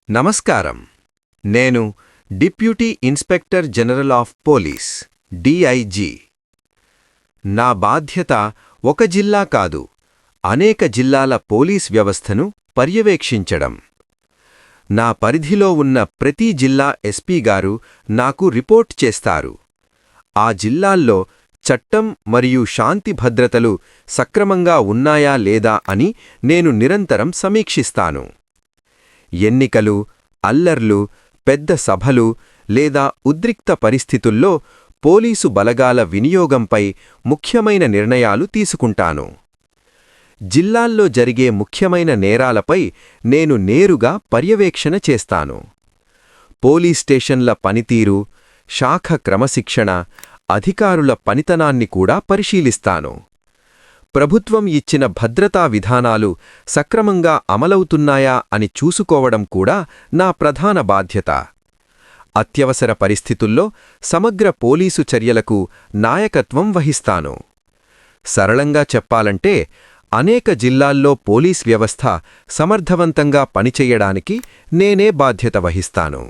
నమస్కారం. నేను deputy inspector general of police DIG. నా బాధ్యత ఒక జిల్లా కాదు, అనేక జిల్లాల పోలీస్ వ్యవస్థను పర్యవేక్షించడం. నా పరిధిలో ఉన్న ప్రతి జిల్లా ఎస్పీ గారు నాకు రిపోర్ట్ చేస్తారు. ఆ జిల్లాల్లో చట్టం మరియు శాంతి భద్రతలు సక్రమంగా ఉన్నాయా లేదా అని నేను నిరంతరం సమీక్షిస్తాను. ఎన్నికలు, అల్లర్లు, పెద్ద సభలు లేదా ఉద్రిక్త పరిస్థితుల్లో పోలీసు బలగాల వినియోగంపై ముఖ్యమైన నిర్ణయాలు తీసుకుంటాను. జిల్లాల్లో జరిగే ముఖ్యమైన నేరాలపై నేను నేరుగా పర్యవేక్షణ చేస్తాను. పోలీస్ స్టేషన్ల పనితీరు, శాఖ క్రమశిక్షణ, అధికారుల పనితనాన్ని కూడా పరిశీలిస్తాను. ప్రభుత్వం ఇచ్చిన భద్రతా విధానాలు సక్రమంగా అమలవుతున్నాయా అని చూసుకోవడం కూడా నా ప్రధాన బాధ్యత. అత్యవసర పరిస్థితుల్లో సమగ్ర పోలీసు చర్యలకు నాయకత్వం వహిస్తాను. సరళంగా చెప్పాలంటే, అనేక జిల్లాల్లో పోలీస్ వ్యవస్థ సమర్థవంతంగా పనిచెయ్యడానికి నేనే బాధ్యత వహిస్తాను.